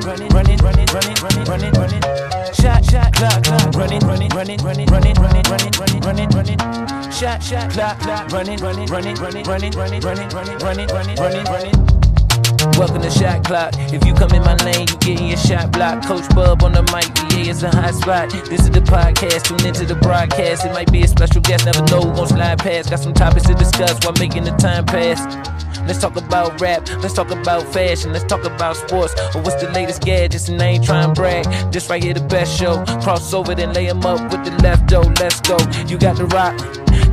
Shot clock, running. Shot clock, running. Welcome to Shot Clock. If you come in my lane, you getting your shot blocked. Coach Bub on the mic, VA is a hot spot. This is the podcast, tune into the broadcast. It might be a special guest, never know who gon' slide past. Got some topics to discuss while making the time pass. Let's talk about rap, let's talk about fashion, let's talk about sports, or what's the latest gadgets, and I ain't trying to brag. This right here the best show. Cross over, then lay 'em up with the left though. Let's go, you got the rock.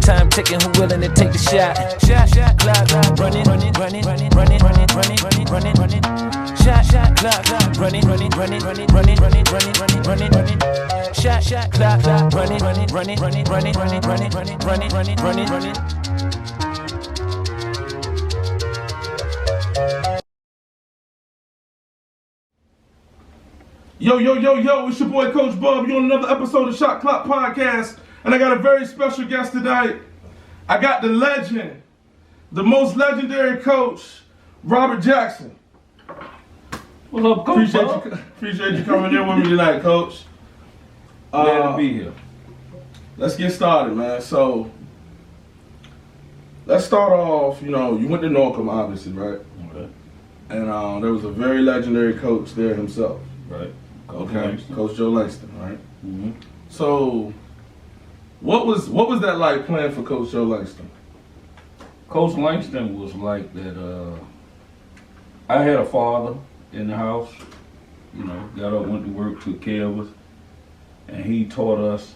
Time ticking, who willing to take the shot? Shot clock, running. Shot clock, running. Shot clock, running. Yo, it's your boy Coach Bub. You're on another episode of Shot Clock Podcast, and I got a very special guest tonight. I got the legend, the most legendary coach, Robert Jackson. What's up, Coach Bub? Appreciate you coming in with me tonight, Coach. Glad to be here. Let's get started, man. So, let's start off, you went to Norcom, obviously, right? Okay. And there was a very legendary coach there himself. Right. Coach Joe Langston, right? Mm-hmm. So, what was that like playing for Coach Joe Langston? Coach Langston was like that. I had a father in the house. Got up, went to work, took care of us, and he taught us,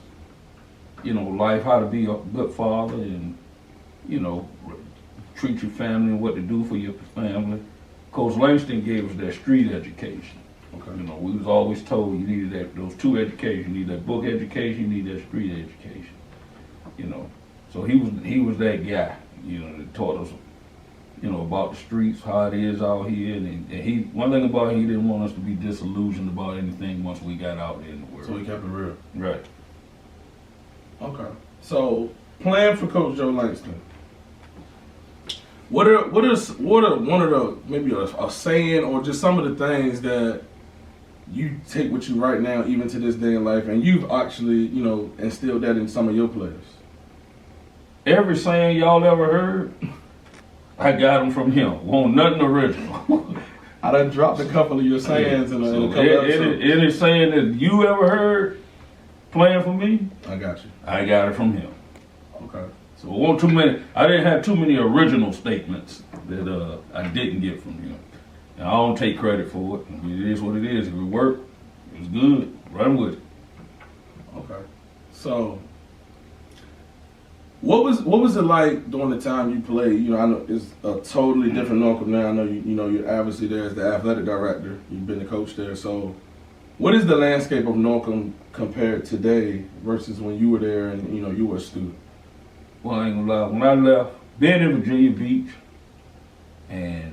life, how to be a good father, and treat your family and what to do for your family. Coach Langston gave us that street education. Okay. We was always told you needed those two educations. You need that book education, you need that street education. So he was that guy, that taught us, about the streets, how it is out here. And he, one thing about it, he didn't want us to be disillusioned about anything once we got out there in the world. So he kept it real. Right. Okay. So, playing for Coach Joe Langston, what are one of the, maybe a saying or just some of the things that you take with you right now, even to this day in life, and you've actually, instilled that in some of your players? Every saying y'all ever heard, I got them from him. Want nothing original. I done dropped a couple of your sayings in a couple episodes. Any saying that you ever heard playing for me, I got you. I got it from him. Okay. So it wasn't too many. I didn't have too many original statements that I didn't get from him. And I don't take credit for it. It is what it is. If it worked, it was good. Run with it. Okay. So, what was it like during the time you played? I know it's a totally different Norcom now. I know you're obviously there as the athletic director. You've been the coach there. So, what is the landscape of Norcom compared today versus when you were there and you were a student? Well, I ain't gonna lie. When I left, being in Virginia Beach and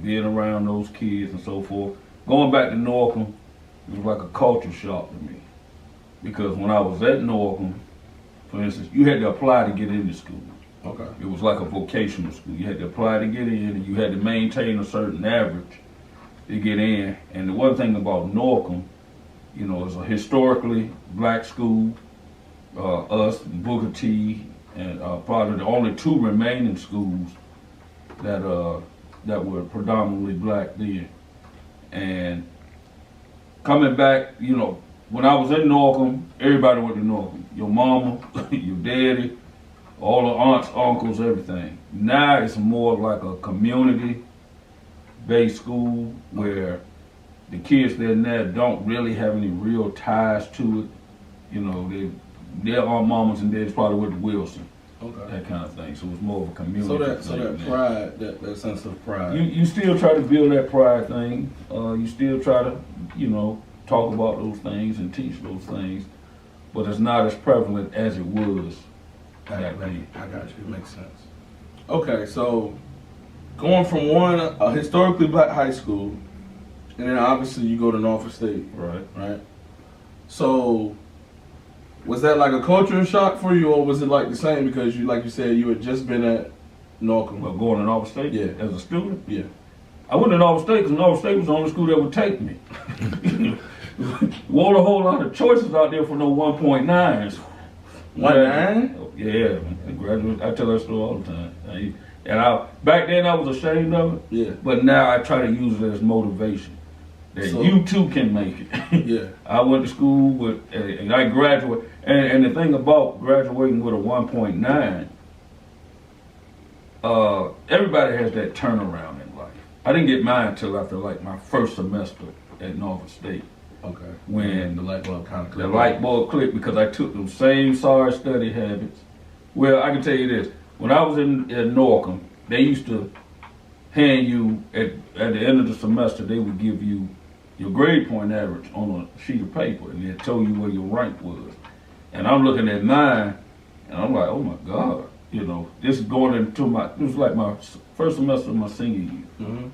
being around those kids and so forth, going back to Norcom, it was like a culture shock to me. Because when I was at Norcom, for instance, you had to apply to get into school. Okay. It was like a vocational school. You had to apply to get in, and you had to maintain a certain average to get in. And the one thing about Norcom, it's a historically black school. Us, Booker T, and probably the only two remaining schools that were predominantly black then. And coming back, when I was in Norcom, everybody went to Norcom. Your mama, your daddy, all the aunts, uncles, everything. Now it's more like a community-based school where the kids there now don't really have any real ties to it. Their mamas and daddies probably went to Wilson. Okay. That kind of thing. So it's more of a community. So that pride, that sense of pride. You still try to build that pride thing. You still try to, talk about those things and teach those things, but it's not as prevalent as it was back then. I got you. It makes sense. Okay, so going from a historically black high school, and then obviously you go to Norfolk State. Right. So, was that like a culture shock for you, or was it like the same because like you said, you had just been at Norcom? But going to Norfolk State? Yeah. As a student? Yeah. I went to Norfolk State because Norfolk State was the only school that would take me. Wasn't a whole lot of choices out there for no 1.9s. 1.9? Yeah, man. Graduate. I tell that story all the time. Back then I was ashamed of it. Yeah. But now I try to use it as motivation. That you too can make it. Yeah. I went to school and I graduated. And the thing about graduating with a 1.9, everybody has that turnaround in life. I didn't get mine until after like my first semester at Norfolk State. Okay. When the light bulb kind of clicked. The light bulb clicked because I took them same sorry study habits. Well, I can tell you this. When I was at Norcom, they used to hand you, at the end of the semester, they would give you your grade point average on a sheet of paper, and they'd tell you where your rank was. And I'm looking at mine, and I'm like, oh my God, this is going into this was like my first semester of my senior year. Mm-hmm.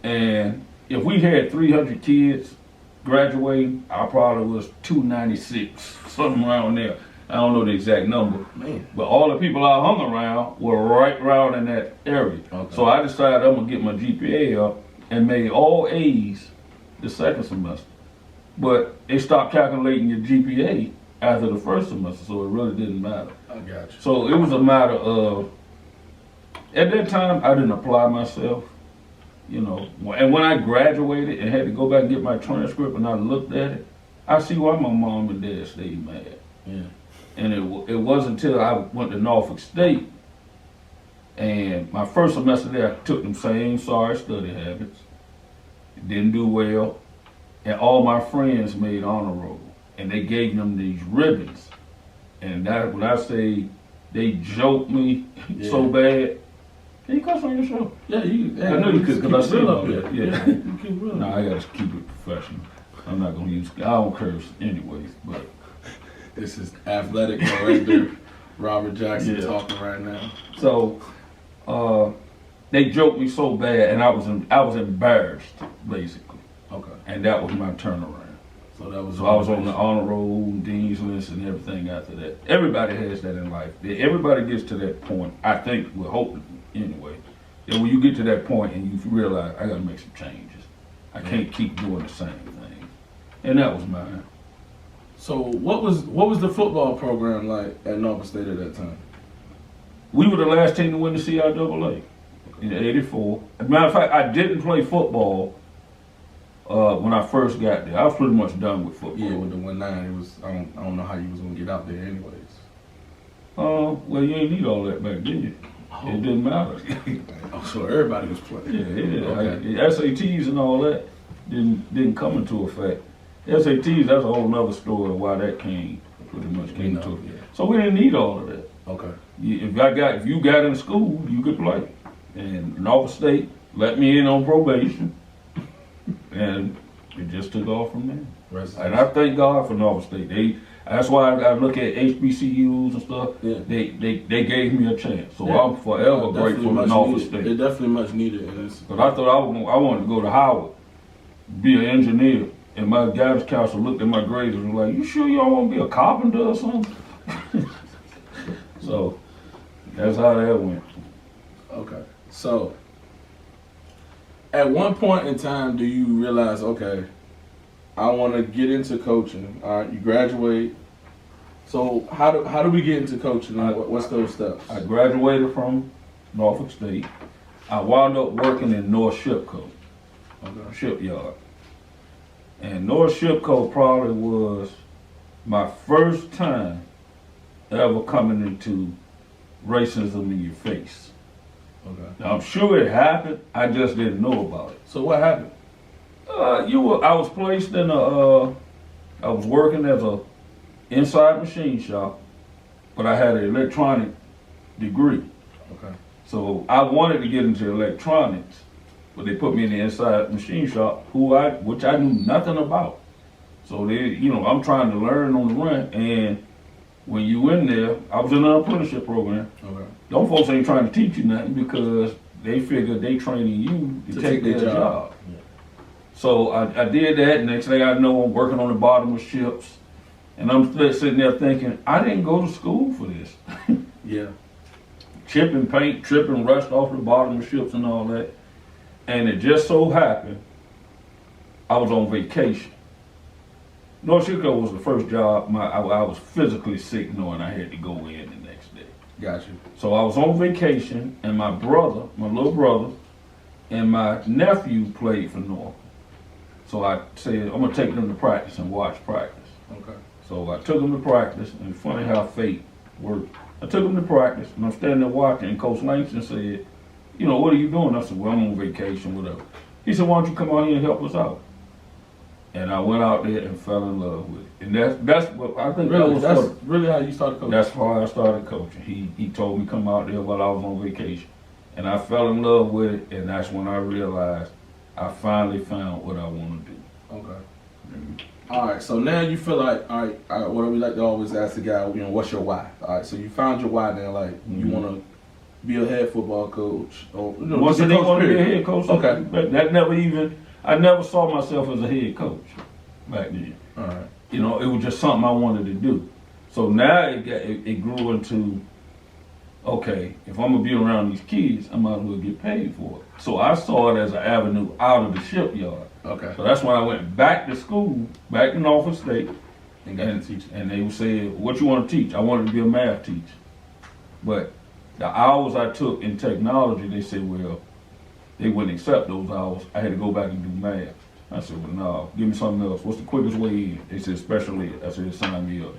And if we had 300 kids graduating, I probably was 296, something around there. I don't know the exact number. Man. But all the people I hung around were right around in that area. Okay. So I decided I'm going to get my GPA up and made all A's the second semester. But they stopped calculating your GPA after the first semester, so it really didn't matter. I got you. So it was a matter of, at that time, I didn't apply myself, And when I graduated and had to go back and get my transcript and I looked at it, I see why my mom and dad stayed mad. Yeah. And it wasn't until I went to Norfolk State, and my first semester there, I took them same sorry study habits, didn't do well, and all my friends made honor roll, and they gave them these ribbons, and that when I say they joked me so bad. Can you cuss on your show? Yeah, I know you could because I see up there. Yeah. No, I gotta keep it professional. I'm not gonna use. I don't curse anyways, but. This is athletic director Robert Jackson talking right now. So, they joked me so bad, and I was embarrassed basically. Okay. And that was my turnaround. So I was on the honor roll, dean's list, and everything after that. Everybody has that in life. Everybody gets to that point. I think we're hoping anyway. That when you get to that point and you realize I gotta make some changes. I can't keep doing the same thing. And that was mine. So what was the football program like at Norfolk State at that time? We were the last team to win the CIAA in '84. As a matter of fact, I didn't play football when I first got there. I was pretty much done with football. Yeah, with the 1.9, it was. I don't know how you was gonna get out there anyways. Well, you ain't need all that back then. It didn't matter. So everybody was playing. Yeah. Okay. The SATs and all that didn't come into effect. SATs, that's a whole nother story of why that came into it. Yeah. So we didn't need all of that. Okay. If you got in school, you could play. And Norfolk State let me in on probation, and it just took off from there. And I thank God for Norfolk State. That's why I look at HBCUs and stuff. Yeah. They gave me a chance, so I'm forever grateful to Norfolk State. It definitely much needed. But I thought I wanted to go to Howard, be an engineer. And my guidance counselor looked at my grades and was like, "You sure you don't want to be a carpenter or something?" So that's how that went. Okay. So at one point in time, do you realize, okay, I want to get into coaching? All right, you graduate. So how do we get into coaching? What's those steps? I graduated from Norfolk State. I wound up working in North Shipco, shipyard. And North Shipco probably was my first time ever coming into racism in your face. Okay. Now, I'm sure it happened, I just didn't know about it. So what happened? I was placed in I was working as a inside machine shop, but I had an electronic degree. Okay. So I wanted to get into electronics, but they put me in the inside machine shop, which I knew nothing about. So I'm trying to learn on the run, and when you in there, I was in an apprenticeship program. Okay. Them folks ain't trying to teach you nothing because they figure they training you to take their job. Yeah. So I did that, and next thing I know, I'm working on the bottom of ships, and I'm sitting there thinking, I didn't go to school for this. Yeah. Chipping paint, tripping rust off the bottom of ships and all that. And it just so happened, I was on vacation. North Chicago was the first job I was physically sick knowing I had to go in the next day. Got you. So I was on vacation, and my little brother, and my nephew played for North. So I said, I'm going to take them to practice and watch practice. Okay. So I took them to practice, and it's funny how fate worked. I took them to practice, and I'm standing there watching, and Coach Langston said, you know, what are you doing? I said, well, I'm on vacation, whatever. He said, why don't you come out here and help us out? And I went out there and fell in love with it. And that's what I think. Really, that's really how you started coaching? That's how I started coaching. He told me come out there while I was on vacation. And I fell in love with it, and that's when I realized I finally found what I want to do. Okay. All right, so now you feel like, all right, what we like to always ask the guy, you know, what's your why? All right, so you found your why now, like, you want to be a head football coach. Or, you know, Once I didn't want to be a head coach, okay. But I never saw myself as a head coach back then. All right. You know, it was just something I wanted to do. So now it grew into, okay, if I'm going to be around these kids, I might as well get paid for it. So I saw it as an avenue out of the shipyard. Okay. So that's when I went back to school, back in Norfolk State, And got to teach. and they would say, what you want to teach? I wanted to be a math teacher. But the hours I took in technology, they said, well, they wouldn't accept those hours. I had to go back and do math. I said, well, no, give me something else. What's the quickest way in? They said, special ed. I said, sign me up.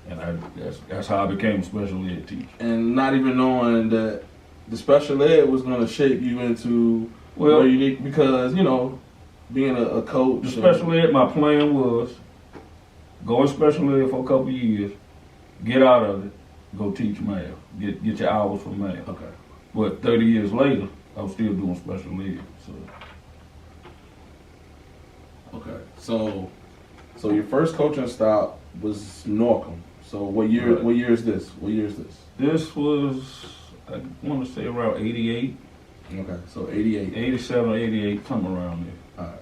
And that's how I became a special ed teacher. And not even knowing that the special ed was going to shape you into where you need, because, you know, being a coach. The special ed, my plan was go in special ed for a couple of years, get out of it, go teach math, get your hours for math. Okay. But 30 years later, I was still doing special ed. So Okay. So your first coaching stop was Norcom. So what year? Right. What year is this? What year is this? this was, I want to say around 88, Okay. So 88. 87, 88, something around there. All right.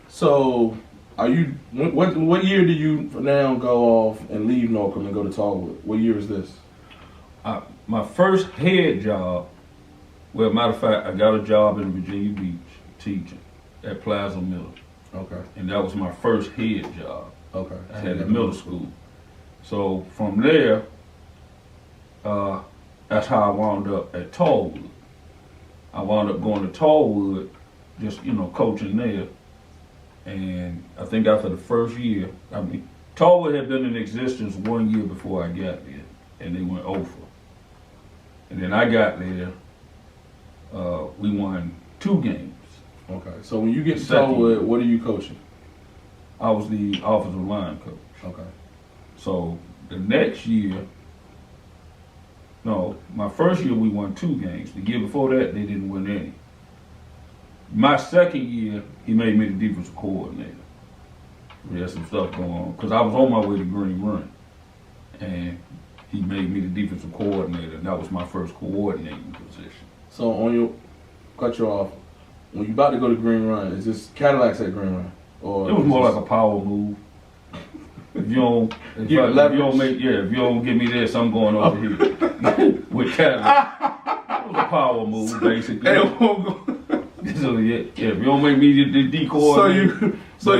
So are you? What year do you now go off and leave Norcom and go to Tallwood? What year is this? My first head job, well, matter of fact, I got a job in Virginia Beach teaching at Plaza Middle. Okay. And that was my first head job. Okay. I had at middle school. So from there, that's how I wound up at Tallwood. I wound up going to Tallwood, just, you know, coaching there. And I think after the first year, I mean, Tallwood had been in existence 1 year before I got there, and they went over. And then I got there, we won 2 games. Okay. So when you get to Second Tallwood, year. what are you coaching? I was the offensive line coach. Okay. So the next year, no, my first year we won 2 games. The year before that, they didn't win any. My second year, he made me the defensive coordinator. We had some stuff going on, because I was on my way to Green Run. And he made me the defensive coordinator, and that was my first coordinating position. So cut you off. When you about to go to Green Run, is this Cadillacs at Green Run? Or It was more like a power move. If you don't, if you don't give me this, I'm going over here with Cadillac. It was a power move, basically. So if you don't make me the decoy, so you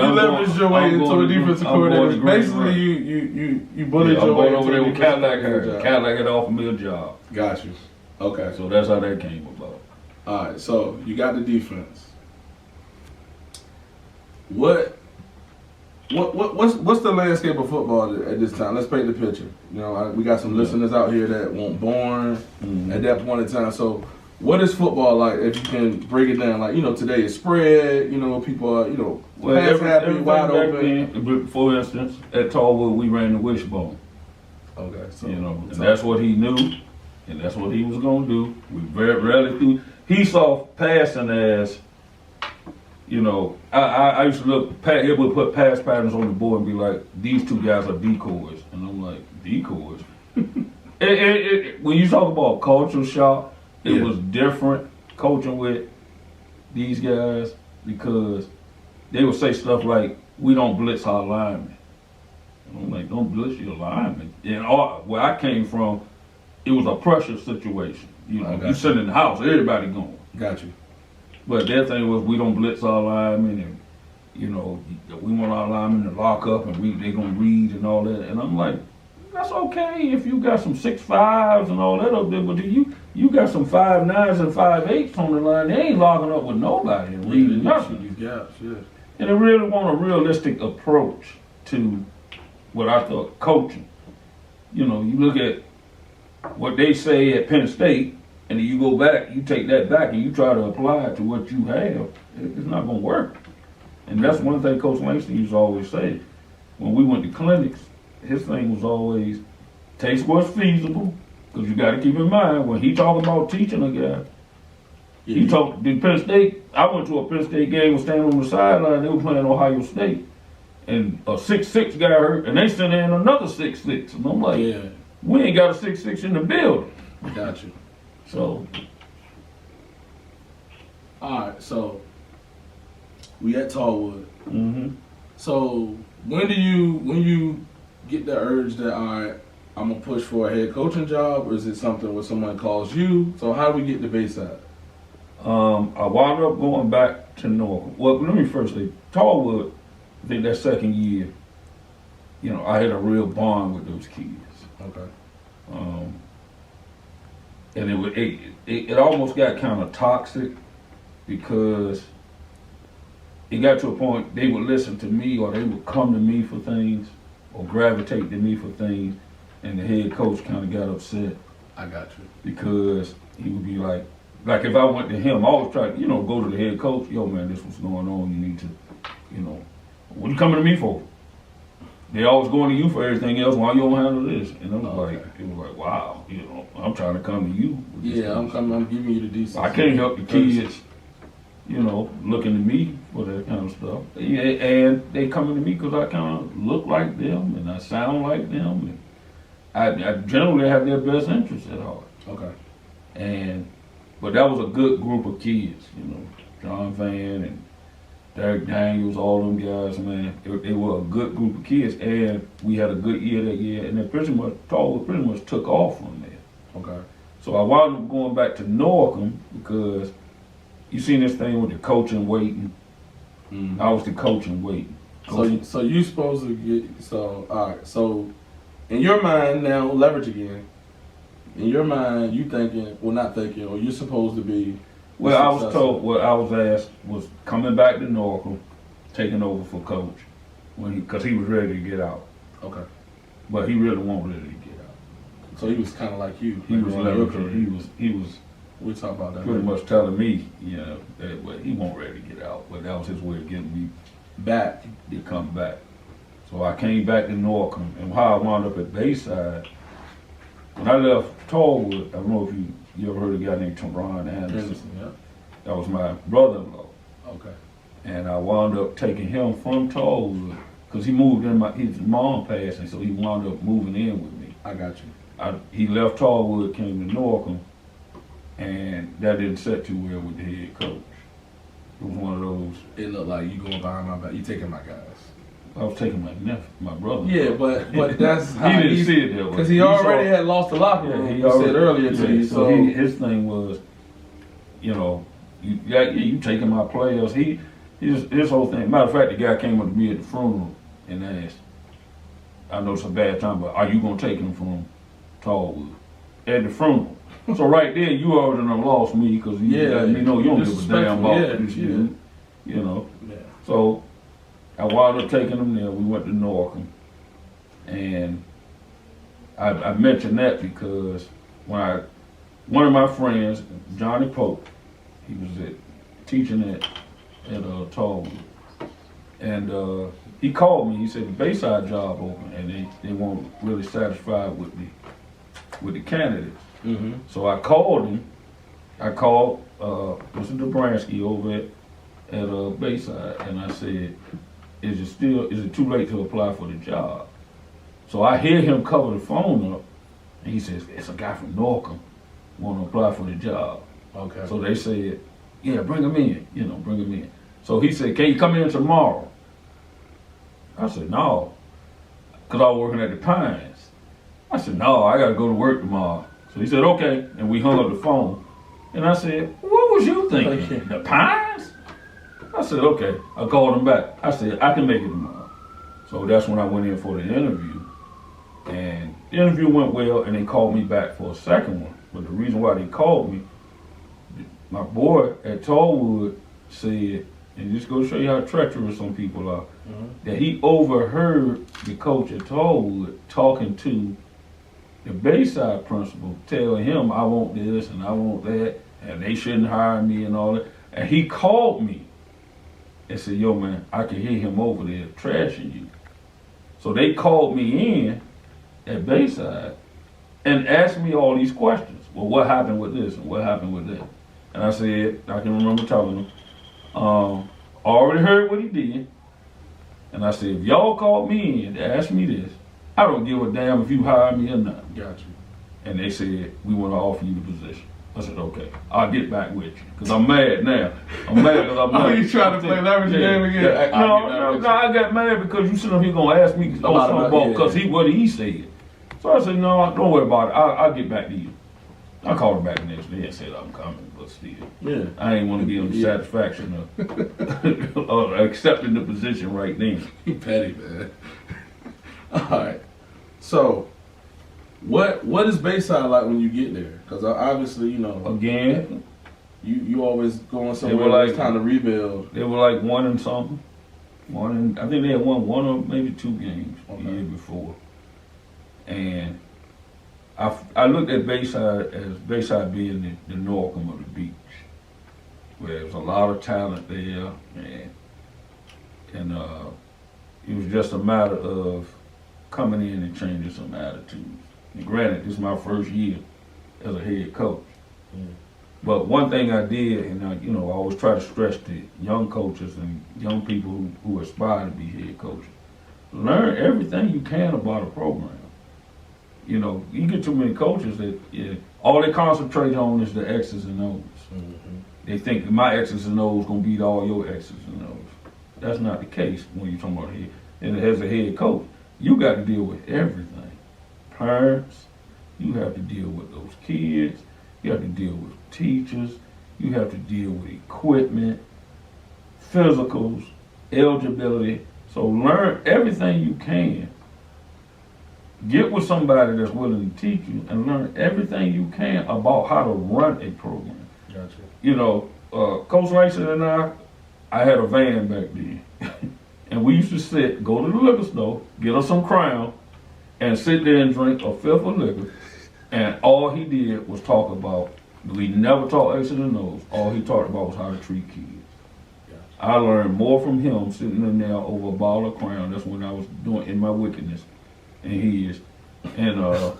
leveraged your way into a defensive coordinator. Basically, you bullied your way into over there with Cadillac. Cadillac had offered me a job. Got you. Okay. So that's how that came about. All right. So you got the defense. What's the landscape of football at this time? Let's paint the picture. You know, we got some listeners out here that weren't born at that point in time. So, what is football like? If you can break it down, like, you know, today is spread. You know, people are, you know, pass happy, wide open. Then, for instance, at Tallwood, we ran the wishbone. Okay, so you know, and that's what he knew, and that's what he was gonna do. We very rarely threw. He saw passing as, you know, I used to look. He would put pass patterns on the board and be like, "These 2 guys are decoys," and I'm like, "Decoys." When you talk about cultural shock, it was different coaching with these guys, because they would say stuff like, "We don't blitz our linemen." And I'm like, "Don't blitz your linemen." And where I came from, it was a pressure situation. You know, you sitting in the house, everybody going. Got you. But their thing was we don't blitz our linemen, and you know we want our linemen to lock up and they gonna read and all that. And I'm like, that's okay if you got some 6'5" and all that up there, but you got some 5'9" and 5'8" on the line. They ain't locking up with nobody and reading nothing. These gaps, yeah. And they really want a realistic approach to what I thought coaching. You know, you look at what they say at Penn State, and then you go back, you take that back, and you try to apply it to what you have. It's not going to work. And that's one thing Coach Langston used to always say. When we went to clinics, his thing was always, take what's feasible, because you got to keep in mind, when he talking about teaching a guy, he talked in Penn State. I went to a Penn State game, was standing on the sideline, they were playing Ohio State, and a 6'6" guy hurt, and they sent in another 6'6", and I'm like, Yeah, we ain't got a 6'6" in the building. got you. So, All right, so we at Tallwood. mm-hmm. So when you get the urge that, all right, I'm gonna push for a head coaching job, or is it something where someone calls you? So how do we get to Bayside? I wound up going back to Norfolk. Well, let me first say, Tallwood, I think that second year, you know, I had a real bond with those kids. Okay. And it almost got kind of toxic because it got to a point they would listen to me or they would come to me for things or gravitate to me for things, and the head coach kind of got upset I got you. because he would be like if I went to him, I always try to, go to the head coach, yo man, this what's going on, you need to, what you coming to me for? They always going to you for everything else. Why you don't handle this? And I was it was like, wow, I'm trying to come to you. Yeah, I'm giving you the decency. I can't help the kids, looking to me for that kind of stuff. Yeah, and they coming to me because I kind of look like them and I sound like them, and I generally have their best interests at heart. Okay. But that was a good group of kids, John Van and Derek Daniels, all them guys, man. They were a good group of kids, and we had a good year that year, and then pretty much took off from there. Okay. So I wound up going back to Norcom because you seen this thing with the coaching waiting. Mm-hmm. I was the coaching waiting. So you supposed to get, all right, so in your mind now, leverage again, in your mind, you thinking, well not thinking, or you're supposed to be. Well, I was told, what I was asked was coming back to Norcom, taking over for coach, because he was ready to get out. Okay. But he really wasn't ready to get out. So he was kind of like you. He was leveraging. He was. We talk about that. Pretty much telling me, that he wasn't ready to get out, but that was his way of getting me back to come back. So I came back to Norcom, and how I wound up at Bayside. When I left Tallwood, I don't know if you ever heard of a guy named Teron Anderson. Yeah. That was my brother-in-law. Okay. And I wound up taking him from Tallwood because he moved in. His mom passed, and so he wound up moving in with me. I got you. He left Tallwood, came to Norcom, and that didn't set too well with the head coach. It was one of those. It looked like you going behind my back. You taking my guys. I was taking my brother. Yeah, but that's how he didn't see it that way. Because he already had lost the locker room. He said earlier to you. So his thing was, you taking my players. His whole thing. Matter of fact, the guy came up to me at the funeral and asked, I know it's a bad time, but are you gonna take him from Tallwood at the funeral? So right there, you already done lost me because you don't give a damn about this dude. Yeah. So I wound up taking him there. We went to Norcom, and I mentioned that because when one of my friends, Johnny Pope, he was teaching at Tallwood, and he called me. He said the Bayside job open, and they weren't really satisfied with the candidates. Mm-hmm. So I called him. I called Mr. Dobransky over at Bayside, and I said, is it too late to apply for the job? So I hear him cover the phone up, and he says, it's a guy from Norcom want to apply for the job. Okay. So they said, yeah, bring him in, bring him in. So he said, can you come in tomorrow? I said, no, because I was working at the Pines. I said, no, I got to go to work tomorrow. So he said, okay, and we hung up the phone. And I said, what was you thinking? The Pines? I said, okay. I called him back. I said, I can make it tomorrow. So that's when I went in for the interview. And the interview went well, and they called me back for a second one. But the reason why they called me, my boy at Tallwood said, and just go show you how treacherous some people are, that he overheard the coach at Tallwood talking to the Bayside principal, telling him, I want this and I want that, and they shouldn't hire me and all that. And he called me and said, yo man, I can hear him over there trashing you. So they called me in at Bayside and asked me all these questions. Well, what happened with this and what happened with that? And I said, I can remember telling them, I already heard what he did. And I said, if y'all called me in to ask me this, I don't give a damn if you hire me or not. Got you. And they said, we want to offer you the position. I said, okay, I'll get back with you. Because I'm mad now. I'm mad because I'm mad. Oh, you trying to play leverage game again? Yeah. No, I got mad because you said he's going to ask me about because what he said. So I said, no, don't worry about it. I'll get back to you. I called him back the next day and said, I'm coming, but still. Yeah. I ain't want to give him the satisfaction of accepting the position right then. You petty, man. All right. So, what is Bayside like when you get there? Because obviously, you know, Again, you always going They somewhere were like- it's time to rebuild. they were like 1 and something. I think they had won 1 or maybe 2 games the year before. And I looked at Bayside as Bayside being the Norcom of the beach, where there was a lot of talent there, and it was just a matter of coming in and changing some attitudes. And granted, this is my first year as a head coach. But one thing I did, and I always try to stress to young coaches and young people who aspire to be head coaches, learn everything you can about a program. You know, you get too many coaches that all they concentrate on is the X's and O's. They think my X's and O's gonna beat all your X's and O's. That's not the case when you're talking about head. And as a head coach, you got to deal with everything. Parents, you have to deal with those kids. You have to deal with teachers. You have to deal with equipment, physicals, eligibility. So learn everything you can. Get with somebody that's willing to teach you and learn everything you can about how to run a program. Gotcha. You know, Coach Langston and I had a van back then. And we used to go to the liquor store, get us some Crown, and sit there and drink a fifth of liquor. And all he did was talk about, we never taught X's and O's. All he talked about was how to treat kids. Yeah. I learned more from him sitting in there over a bottle of Crown. That's when I was doing in my wickedness. And he is. And I'm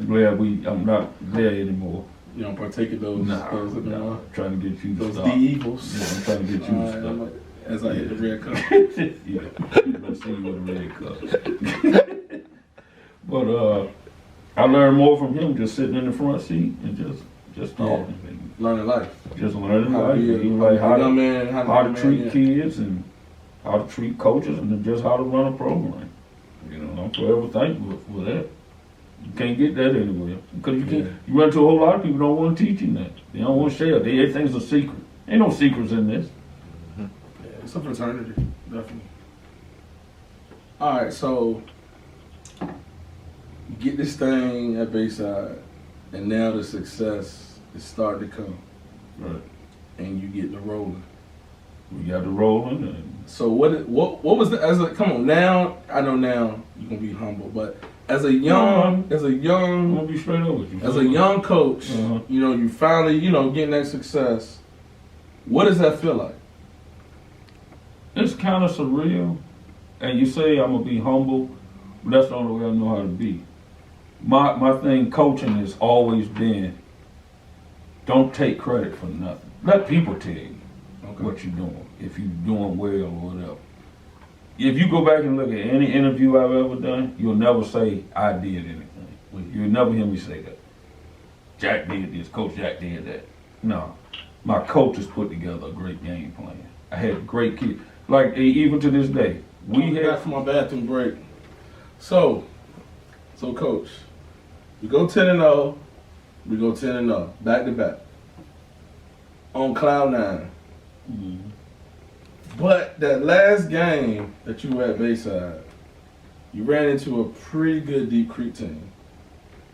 glad I'm not there anymore. You don't partake in those. Nah, those trying to get you to those stop. D evils. Yeah, I'm trying to get you to stop. As I hit the red cup. Yeah, let's see you with a red cup. But I learned more from him just sitting in the front seat and just talking. Learning life. Just learning How life. to be He was like how to treat yeah. kids and how to treat coaches and just how to run a program. You know, I'm forever thankful for that. You can't get that anywhere. Because you can't. You run into a whole lot of people who don't want to teach you that. They don't want to share. Everything's a secret. Ain't no secrets in this. Yeah, it's a fraternity, definitely. All right, so you get this thing at Bayside, and now the success is starting to come, Right. and you get the rolling. We got the rolling and So what was the come on now? I know now you're gonna be humble, but as a I'm young gonna be straight up with you. as a young coach, Uh-huh. you finally getting that success. What does that feel like? It's kind of surreal, and you say I'm gonna be humble, but that's the only way I know how to be. My thing coaching has always been, don't take credit for nothing. Let people tell you what you're doing, if you're doing well or whatever. If you go back and look at any interview I've ever done, you'll never say I did anything. You'll never hear me say that. Jack did this, Coach Jack did that. No, my coaches put together a great game plan. I had great kids. Like even to this day, we back had. for my bathroom break. So coach, we go 10-0. We go 10-0, back to back. on cloud 9. Mhm. But that last game that you were at Bayside, you ran into a pretty good Deep Creek team.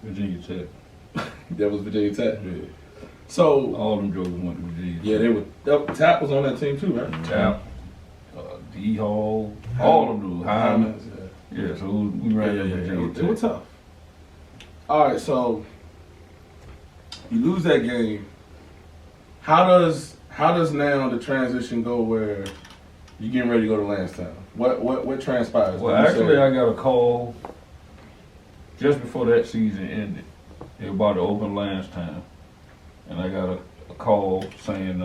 Virginia Tech. That was Virginia Tech. Yeah. So All them jokers went to Virginia. yeah, they were. Tap was on that team too, right? Tap, D Hall, all of them. Hyman. Yeah, so we ran to Virginia They were Tech. tough. All right, so you lose that game. How does now the transition go where you getting ready to go to Lansdowne? What transpires? Well, When you actually, say- I got a call just before that season ended. They were about to open Lansdowne, and I got a call saying,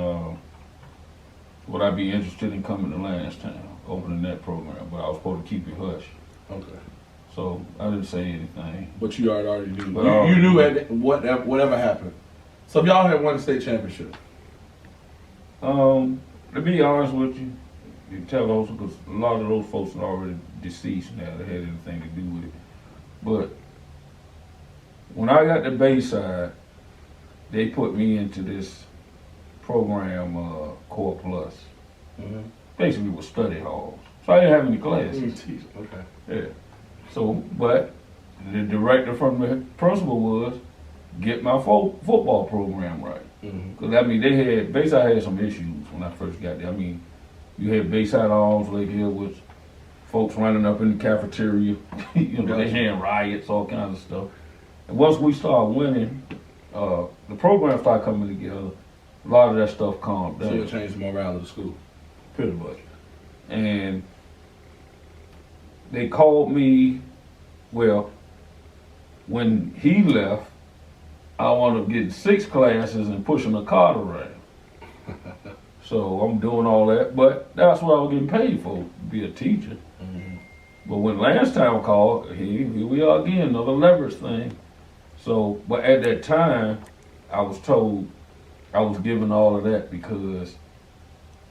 would I be interested in coming to Lansdowne, opening that program? But I was supposed to keep it hush, okay, so I didn't say anything. but you already knew. But You knew at whatever happened. So if y'all had won the state championship, To be honest with you, you tell those because a lot of those folks are already deceased now that had anything to do with it. But when I got to Bayside, they put me into this program, Core Plus. Basically, with study halls. So I didn't have any classes. Okay. Yeah. So, but the director from the principal was get my football program right. Because, I mean, Bayside had some issues when I first got there. I mean, you had Bayside Arms Lake Hill with folks running up in the cafeteria, they had riots, all kinds of stuff. And once we started winning, the program started coming together. A lot of that stuff calmed down. So you changed the morale of the school. Pretty much. And they called me, well, when he left, I wound up getting 6 classes and pushing a cart around. So I'm doing all that, but that's what I was getting paid for, to be a teacher. But when Lansdowne called, here we are again, another leverage thing. So, but at that time, I was told I was given all of that because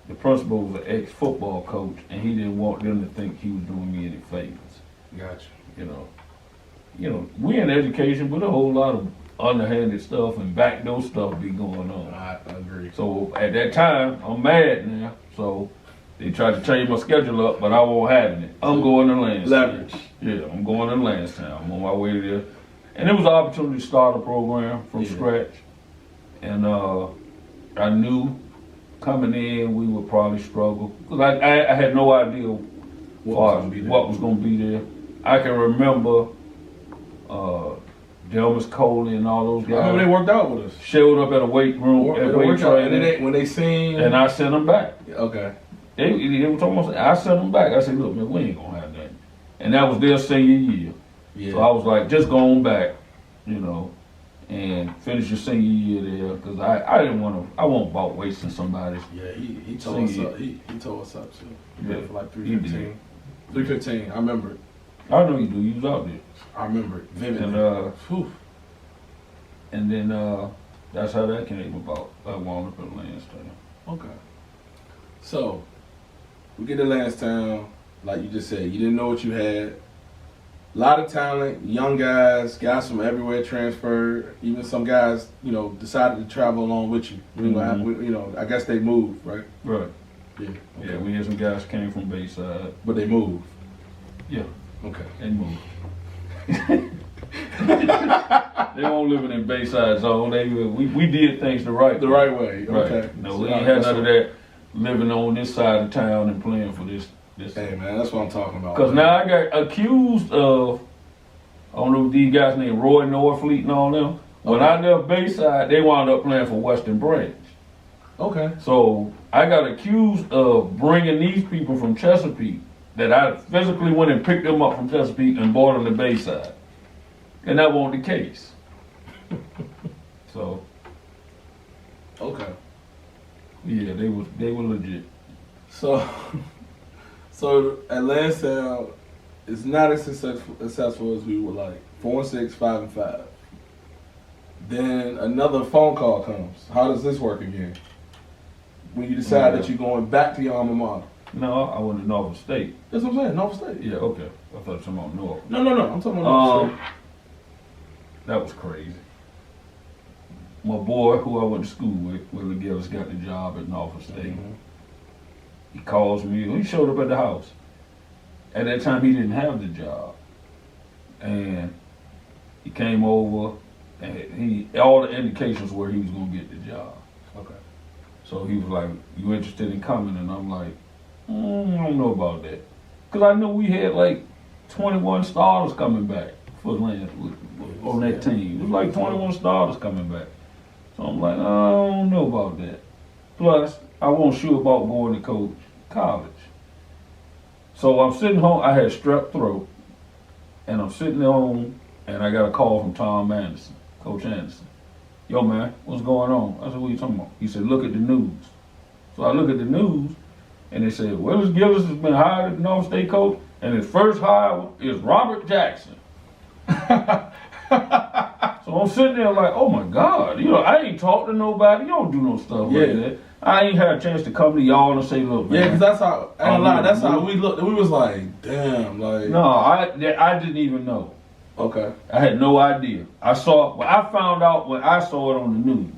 the principal was an ex-football coach, and he didn't want them to think he was doing me any favors. Gotcha. You know, we in education, but a whole lot of underhanded stuff and backdoor stuff be going on. I agree. So at that time, I'm mad now. So they tried to change my schedule up, but I won't having it. I'm going to Lansdowne. Leverage. Yeah, I'm going to Lansdowne. I'm on my way there. And it was an opportunity to start a program from scratch. And I knew coming in we would probably struggle. Because I had no idea what was going to be there. I can remember Delmas Coley and all those guys. I remember they worked out with us. Showed up at a weight room, at weight training. When they seen, And I sent them back. okay. They was almost, I sent them back. I said, look, man, we ain't going to have that. And that was their senior year. Yeah. So I was like, just go on back, and finish your senior year there. Because I didn't want to, I wasn't about wasting somebody's. Yeah, he told us up. He told us up too. He Yeah, did for like he did. 315. 315. I remember it. I know you do, you was out there. I remember it vividly. And, Whew. and then that's how that came about. I wound up at Lansdowne. Okay. So we get to Lansdowne, like you just said, you didn't know what you had. A lot of talent, young guys from everywhere transferred. Even some guys, decided to travel along with you. I guess they moved, right? Right. Yeah. Yeah, we had some guys came from Bayside. But they moved. Yeah, Okay. they moved. They weren't living in Bayside zone. We did things the right The way. right way. Right. Okay. No, So we ain't that's had none of what- that living on this side of town and playing for this. Hey man, that's what I'm talking about. Because now I got accused of, I don't know if these guys named Roy Norfleet and all them. When I left Bayside, they wound up playing for Western Branch. Okay. So I got accused of bringing these people from Chesapeake, that I physically went and picked them up from Chesapeake and brought them to Bayside. And that wasn't the case. So, Okay. yeah, they were legit. So at Lansdowne, it's not as successful as we would like. 4-6, 5-5. Then another phone call comes. How does this work again? When you decide that you're going back to your alma mater. No, I went to Norfolk State. That's what I'm saying, Norfolk State. Yeah, okay. I thought you were talking about Norfolk. No, I'm talking about Norfolk State. That was crazy. my boy who I went to school with, Willie Gillis, got the job at Norfolk State. He calls me. He showed up at the house. At that time, he didn't have the job, and he came over, and all the indications were he was gonna get the job. Okay. So he was like, "You interested in coming?" And I'm like, I don't know about that, because I knew we had like 21 starters coming back for Lance on that team. It was like 21 starters coming back. So I'm like, I don't know about that. Plus, I wasn't sure about going to coach college. So I'm sitting home, I had strep throat, and I'm sitting home, and I got a call from Tom Anderson, Coach Anderson. Yo, man, what's going on? I said, what are you talking about? He said, look at the news. So I look at the neus, and they said, Willis Gillis has been hired as Norfolk State coach, and his first hire is Robert Jackson. So I'm sitting there like, oh my God, I ain't talked to nobody. You don't do no stuff like that. I ain't had a chance to come to y'all and say, look, man. Yeah, because that's how, I ain't lie, that's how we looked. We was like, damn, like. No, I didn't even know. Okay. I had no idea. I found out when I saw it on the news.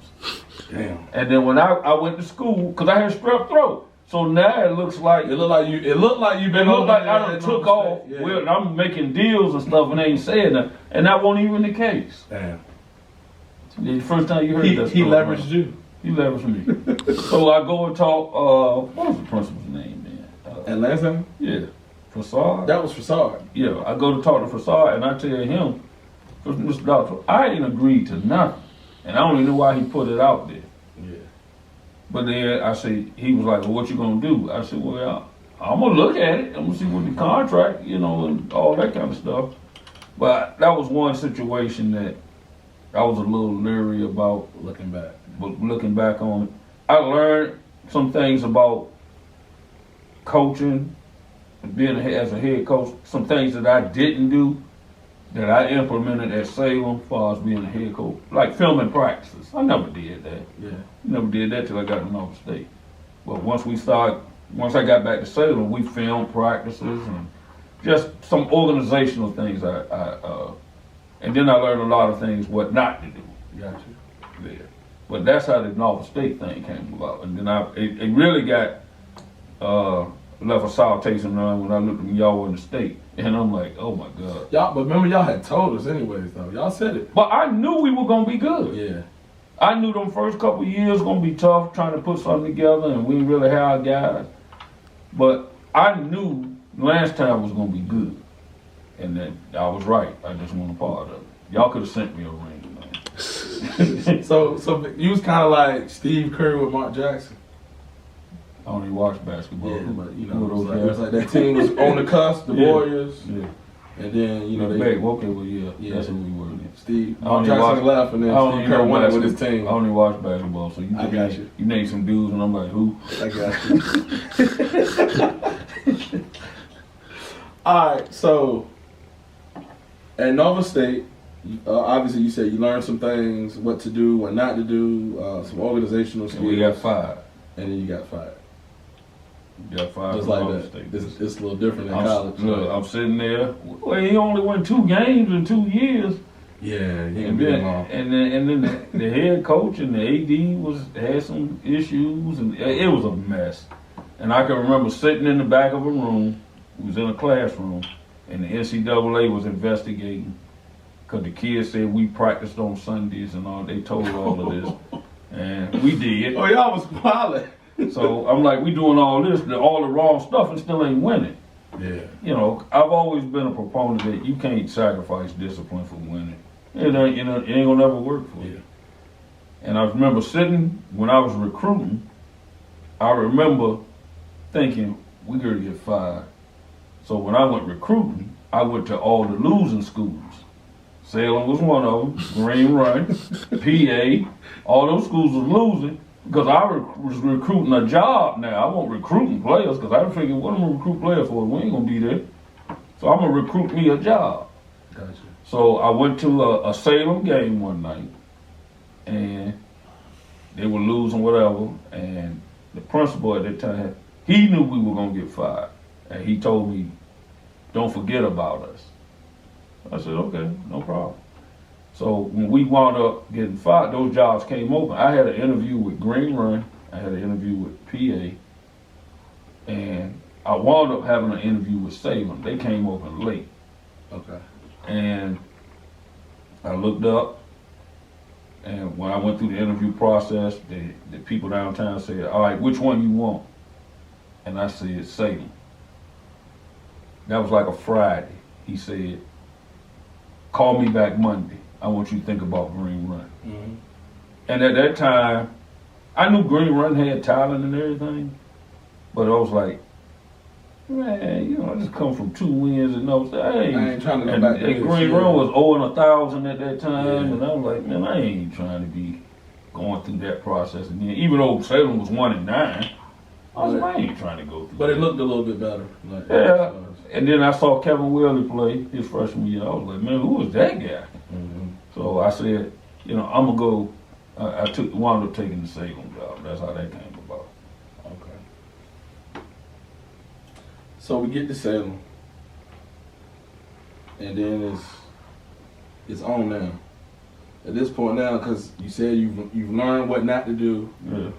Damn. And then when I went to school, because I had strep throat. So now it looks like It looked like you've been. It looked like I done took off. Yeah. Well, I'm making deals and stuff and they ain't saying that. And that wasn't even the case. Damn. The first time you heard that He story, leveraged you. He leveraged me. So I go and talk, what was the principal's name, man? And last time? Yeah. Fassad? That was Fassad. Yeah, I go to talk to Fassad and I tell him, Mr. Doctor, I ain't agreed to nothing. And I don't even know why he put it out there. Yeah. But then I said, he was like, well, what you gonna do? I said, well, I'm gonna look at it. I'm gonna see what the contract, and all that kind of stuff. But that was one situation that I was a little leery about. Looking back. But looking back on it, I learned some things about coaching, being as a head coach, some things that I didn't do that I implemented at Salem as far as being a head coach, like filming practices. I never did that. Yeah. Never did that till I got to Norfolk State. But once I got back to Salem, we filmed practices and just some organizational things. And then I learned a lot of things what not to do. Got you. There. But that's how the Norfolk State thing came about. And then it really got left a sour taste in my mouth when I looked at y'all in the state. And I'm like, oh my God. But remember y'all had told us anyways though. Y'all said it. But I knew we were gonna be good. Yeah. I knew them first couple of years gonna be tough trying to put something together and we didn't really have guys. But I knew last time was gonna be good. And that I was right. I just want a part of it. Y'all could have sent me a ring, man. So you was kinda like Steve Kerr with Mark Jackson. I don't even watch basketball. Yeah, but Who it was like that team was on the cusp, the Warriors. Yeah. And then, Okay, well, yeah, that's who we were. Steve I don't Mark Jackson even left and then Steve Kerr won it with his team. I only watch basketball, so I got you. You name some dudes and I'm like, who? I got you. Alright, so at Norfolk State, obviously you said you learned some things, what to do, what not to do, some organizational skills. And we got fired. And then you got fired. You got fired Just from like Norfolk that. State. It's a little different in college. Look, I'm sitting there. Well, he only won 2 games in 2 years. Yeah, he And then the head coach and the AD had some issues, and it was a mess. And I can remember sitting in the back of a room. We was in a classroom, and the NCAA was investigating because the kids said we practiced on Sundays and all. They told all of this, and we did. Oh, y'all was pilot. So I'm like, we doing all this, all the wrong stuff, and still ain't winning. Yeah. I've always been a proponent that you can't sacrifice discipline for winning. It ain't gonna never work for you. And I remember sitting when I was recruiting. I remember thinking we gonna get fired. So when I went recruiting, I went to all the losing schools. Salem was one of them. Green Run, PA, all those schools was losing. Because I was recruiting a job now. I wasn't recruiting players because I figured, what am I going to recruit players for? We ain't going to be there. So I'm going to recruit me a job. Gotcha. So I went to a Salem game one night, and they were losing whatever, and the principal at that time, he knew we were going to get fired. And he told me, don't forget about us. I said, okay, no problem. So when we wound up getting fired, those jobs came open. I had an interview with Green Run. I had an interview with PA. And I wound up having an interview with Salem. They came open late. Okay. And I looked up, and when I went through the interview process, the people downtown said, all right, which one you want? And I said, Salem. That was like a Friday. He said, call me back Monday. I want you to think about Green Run. Mm-hmm. And at that time, I knew Green Run had talent and everything, but I was like, man, you know, I just come from 2 wins and no, I ain't trying to go and, back to and this, Green yeah. Run was 0-1,000 at that time, Yeah. and I was like, man, I ain't trying to be going through that process again. Even though Salem was 1-9, I was like, I ain't trying to go through But that. it looked a little bit better. Like, Yeah. And then I saw Kevin Whaley play his freshman year. I was like, man, who was that guy? Mm-hmm. So I said, you know, I'm gonna go. I wound up taking the Salem job. That's how that came about. Okay. So we get to Salem, and then it's on now. At this point now, because you said you've learned what not to do. Yeah.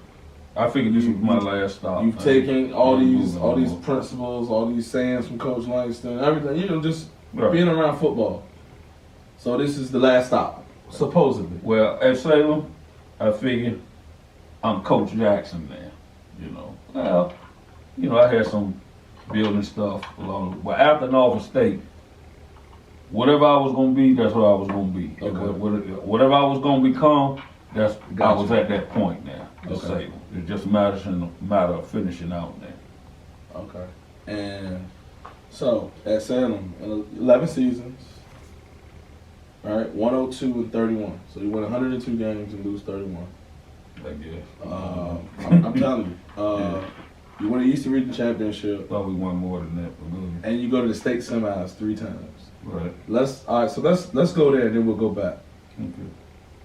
I figured this was my last stop. You've taken all Yeah, these moving on. principles, all these sayings from Coach Langston, everything. You know, just Right. being around football. So this is the last stop, supposedly. Well, at Salem, I figured I'm Coach Jackson now. You know, well, you know, I had some building stuff along. But after Norfolk State, whatever I was gonna be, that's what I was gonna be. Okay. Whatever I was gonna become, I Gotcha. was at that point now. At Okay. Salem. It just matter of finishing out now. Okay. And so at Salem, 11 seasons, right? 102-31. So you win 102 games and lose 31. I guess. I'm telling you. You win the Eastern Region Championship, Thought we won more than that, but good. and you go to the state semis 3 times. Right. So let's go there, and then we'll go back. Okay.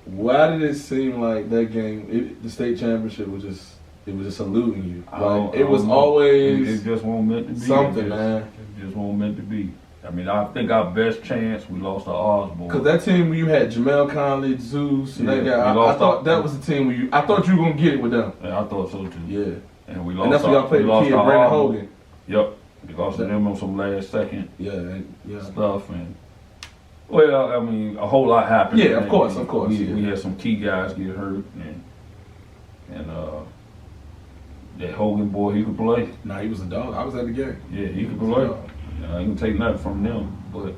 Why did it seem like that game, the state championship, was just eluding you? Like it was always It just wasn't meant to be. something, It just- man. It just wasn't meant to be. I mean, I think our best chance, we lost to Osborne. Because that team where you had Jamel Conley, Zeus, and that Yeah, guy, we I lost thought our- that was the team where I thought you were gonna get it with them. And I thought so too. Yeah, And we lost. and that's when y'all played the kid Brandon Hogan. Yep. We lost to them on some last second Yeah, yeah. stuff, and well, I mean, a whole lot happened. Yeah, of And course, we, yeah. We had some key guys get hurt, and that Hogan boy, he could play. Nah, he was a dog. I was at the game. Yeah, he could was a play. dog. I ain't take nothing from them, but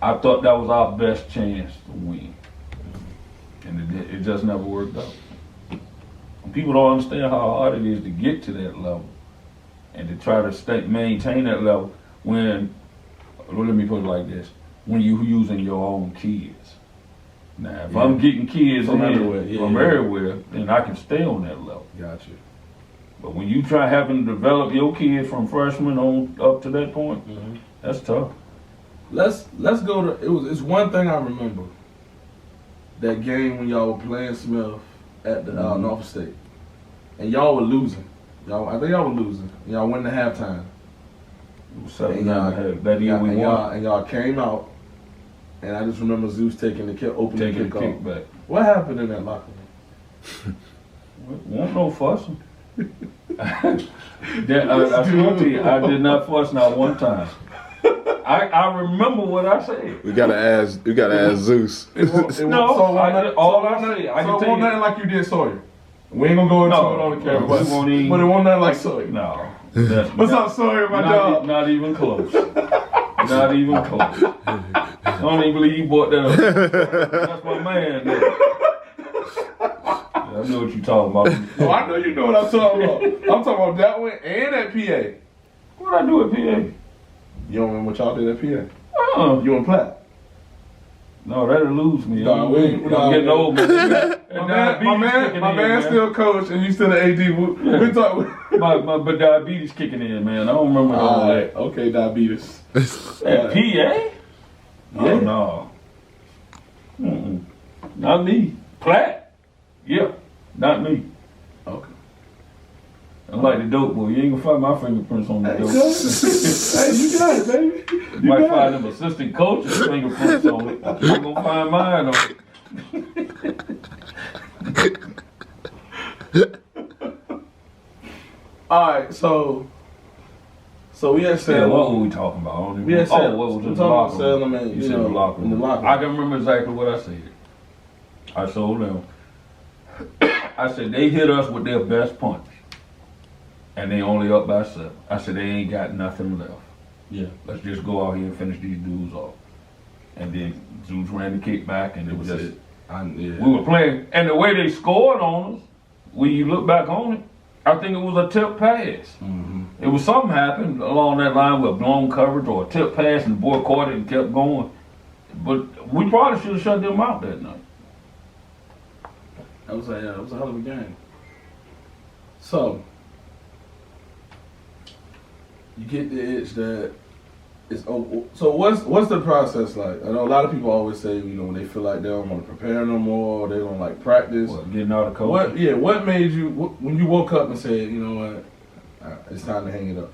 I thought that was our best chance to win, and it just never worked out. And people don't understand how hard it is to get to that level, and to try to maintain that level when, well, let me put it like this, when you using your own kids. Now, if I'm getting kids From in everywhere, from yeah. everywhere, then I can stay on that level. Got you. But when you try having to develop your kids from freshman on up to that point, Mm-hmm. that's tough. Let's go to it's one thing I remember. That game when y'all were playing Smith at the Norfolk State, and y'all were losing. I think y'all were losing. Y'all went to halftime. It was 7-9 And y'all- that year we and won. y'all came out, and I just remember Zeus taking the opening Taking kick the off. kick back. What happened in that locker room? Won't no fussing. I swear to you, I did not fuss not one time. I remember what I said. We gotta ask Zeus. No, all I say, I can it tell wasn't you. nothing like you did Sawyer. We ain't gonna go into No, it on the camera, no, but, we won't even- but it wasn't nothing like Sawyer. No. What's up, Sawyer, my dog? Not even close. Not even close. I don't even believe you brought that up. That's my man there. I know what you're talking about. Oh, I know you know what I'm talking about. I'm talking about that one and at PA. What I do at PA? You don't remember what y'all did at PA? You You and Platt. No, that'll lose me. Nah, I'm we- nah, getting we- old, man. My man still coach and you still the AD. We talk. But diabetes kicking in, man. I don't remember all that. Okay, diabetes. At PA? Yeah. Oh, no. Mm-mm. Not me. Platt? Yeah, not me. Okay. I don't I'm like the dope boy. You ain't gonna find my fingerprints on the Hey, dope. hey, you got it, baby. You might find them assistant coaches' fingerprints on it. You ain't gonna find mine on it. All right, so we had Yeah, Salem. what were we talking about? I don't even We had know. Salem. Oh, what was We it? The talking about locker room. Salem and, You you said know, the locker in the room. locker I room. can remember exactly what I said. I told them. I said they hit us with their best punch, and they only up by 7. I said they ain't got nothing left. Yeah. Let's just go out here and finish these dudes off. And then Zeus ran the kick back, and it was just we were playing. And the way they scored on us, when you look back on it, I think it was a tip pass. Mm-hmm. It was something happened along that line with blown coverage or a tip pass, and the boy caught it and kept going. But we probably should have shut them out that night. That was a hell of a game. So you get the itch that it's over. So what's the process like? I know a lot of people always say, you know, when they feel like they don't want to prepare no more, or they don't like practice. What, getting out of coaching? What made you when you woke up and said, you know what, it's time to hang it up?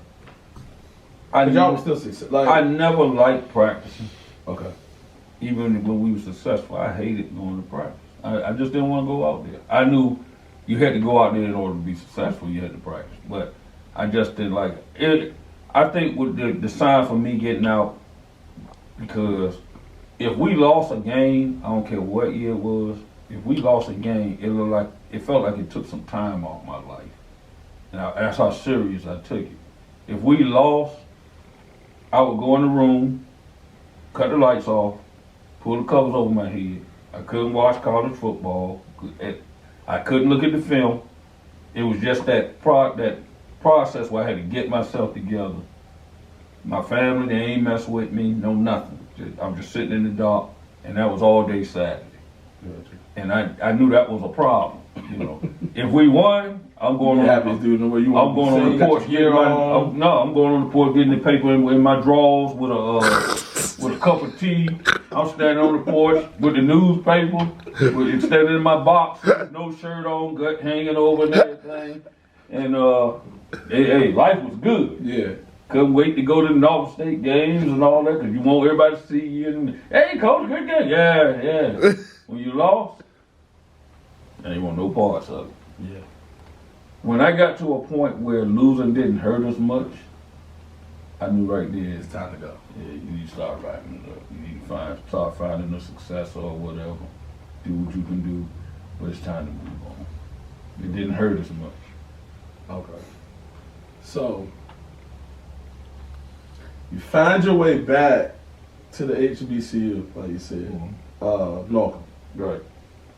Because y'all were still successful. Like, I never liked practicing. okay. Even when we were successful, I hated going to practice. I just didn't want to go out there. I knew you had to go out there in order to be successful. You had to practice, but I just didn't like it. I think with the sign for me getting out, because if we lost a game, I don't care what year it was. If we lost a game, it felt like it took some time off my life, and that's how serious I took it. If we lost, I would go in the room, cut the lights off, pull the covers over my head. I couldn't watch college football. I couldn't look at the film. It was just that process where I had to get myself together. My family, they ain't mess with me, no nothing. I'm just sitting in the dark, and that was all day Saturday. And I knew that was a problem. You know, if we won, I'm going on. I'm going on the porch getting I'm going on the porch getting the paper in my drawers with a cup of tea. I'm standing on the porch with the newspaper, standing in my box, no shirt on, gut hanging over and everything. And hey, life was good. Yeah. Couldn't wait to go to the North State games and all that because you want everybody to see you. And, hey, coach, good game. Yeah. When you lost, I didn't want no parts of it. Yeah. When I got to a point where losing didn't hurt as much, I knew right there It's time to go. Yeah, you need to start wrapping it up. You need to start finding a successor or whatever. Do what you can do, but it's time to move on. It didn't hurt as much. Okay. So you find your way back to the HBCU, like you said, Norfolk. Right.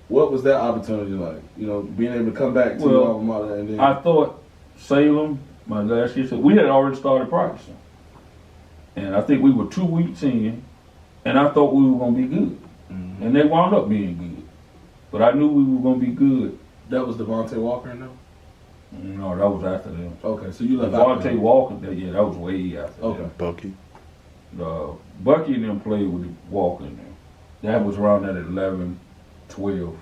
What was that opportunity like? You know, being able to come back to your alma mater and then. I thought Salem, my last year, we had already started practicing. And I think we were 2 weeks in, and I thought we were going to be good. Mm-hmm. And they wound up being good. But I knew we were going to be good. That was Devontae Walker and them? No, that was after them. Okay, so you left Devontae Walker, that was way after Okay. them. Bucky. Bucky and them played with Walker and them. That was around that 11, 12,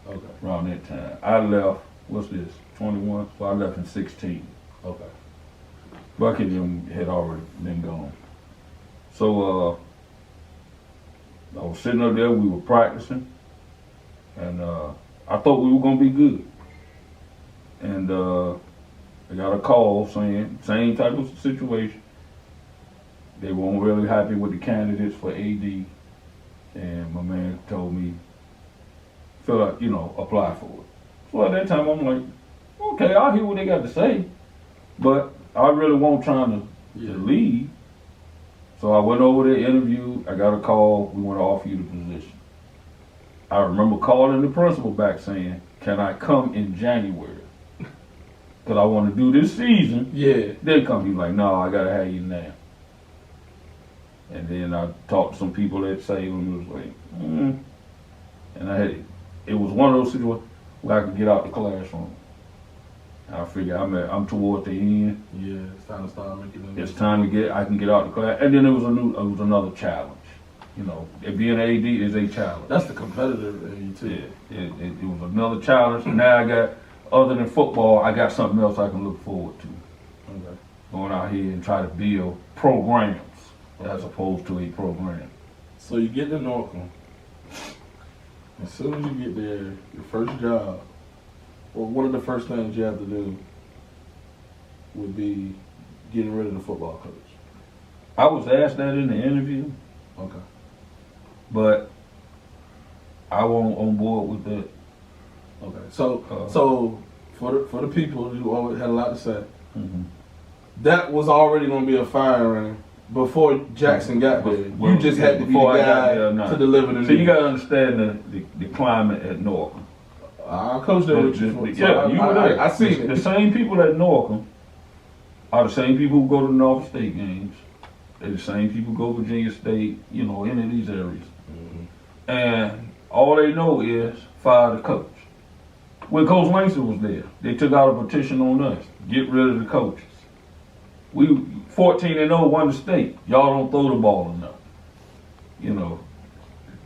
Okay. around that time. I left, 21? So I left in 16. Okay. Bucky and them had already been gone. So I was sitting up there, we were practicing, and I thought we were going to be good. And I got a call saying, same type of situation. They weren't really happy with the candidates for AD, and my man told me, apply for it. So at that time, I'm like, okay, I'll hear what they got to say, but I really wasn't trying to leave. So I went over there, interviewed, I got a call, we want to offer you the position. I remember calling the principal back saying, can I come in January? Because I want to do this season. Yeah. Then come, he's like, no, I got to have you now. And then I talked to some people at Salem, and it was like, And it was one of those situations where I could get out the classroom. I figure I'm toward the end. Yeah, it's time to start making It's time I can get out the class. And then it was another challenge. You know, being AD is a challenge. That's the competitive in you too. Yeah, it was another challenge. Now I got other than football, I got something else I can look forward to. Okay. Going out here and try to build programs as opposed to a program. So you get to Norcom. As soon as you get there, your first job, or one of the first things you have to do would be getting rid of the football coach. I was asked that in the interview, Okay. but I wasn't on board with that. Okay. So for the people who always had a lot to say, Mhm. that was already going to be a firing before Jackson got there. Well, You just had to be the before I got guy there, nah. to deliver the So you news. got to understand the climate at Norcom. I coached there with you. Yeah, you were there. I see The it. same people at Norcom are the same people who go to the Norfolk State games. They're the same people who go to Virginia State, you know, any of these areas. And all they know is fire the coach. When Coach Langston was there, they took out a petition on us, get rid of the coaches. We 14-0 won the state. Y'all don't throw the ball enough. You know,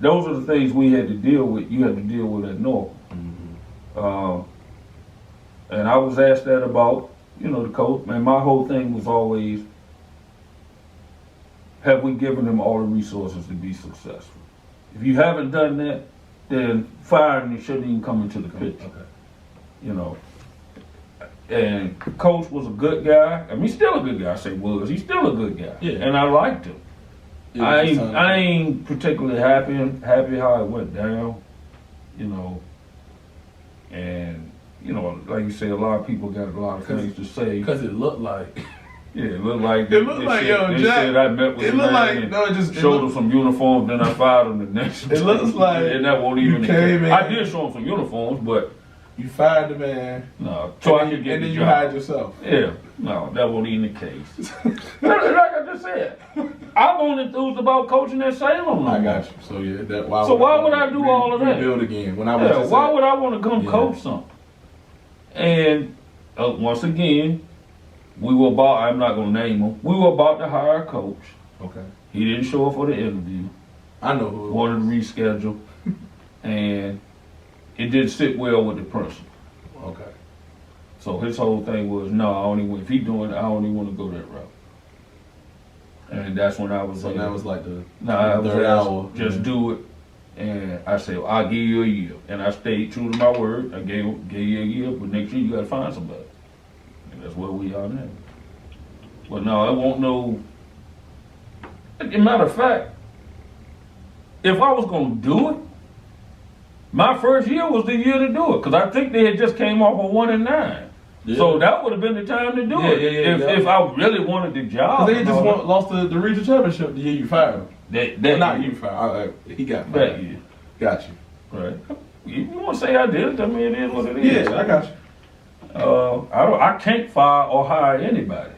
those are the things we had to deal with. You had to deal with at Norfolk. And I was asked that about, you know, the coach. And my whole thing was always, have we given them all the resources to be successful? If you haven't done that, then firing you shouldn't even come into the picture. Okay. You know. And coach was a good guy. I mean, he's still a good guy. I say was. He's still a good guy. Yeah. And I liked him. Yeah, I ain't particularly happy how it went down. You know. And you know, like you say, a lot of people got a lot of things to say. Because it looked like. Yeah, it looked like It looked like, yo, they Jack. said I met with It the looked man like, and no, it just. showed him some uniforms, then I fired him the next day. It looks like and that won't you even. came in- I did show him some uniforms, but You fired the man. no, so I and could then, get and the then you job. hired yourself. Yeah, no, that won't even the case. like I just said, I'm only enthused about coaching at Salem. I got you. So yeah, that. So why would I do all of that? Rebuild again. When I was. Yeah, why would I want to come Yeah. coach something? And once again, we were about, I'm not going to name him, we were about to hire a coach. Okay. He didn't show up for the interview, I know who it was. wanted to reschedule, and it didn't sit well with the principal. Okay. So his whole thing was, no, I only if he doing it, I only want to go that route. And that's when I was So like, that was like the I was third asked, hour. just do it. And I said, well, I'll give you a year. And I stayed true to my word. I gave you a year, but next year you gotta find somebody. And that's where we are now. But no, it won't no. As a matter of fact, if I was gonna do it, my first year was the year to do it. Cause I think they had just came off of 1-9. Yeah. So that would have been the time to do Yeah, it. yeah, yeah. If I really wanted the job. Because they and just all that. lost the regional championship the year you fired him. That Well, not year. you fired. He got That fired. year. Got you. Right. You want to say I did it? I mean, it is what it is. Yeah, I got you. I can't fire or hire anybody.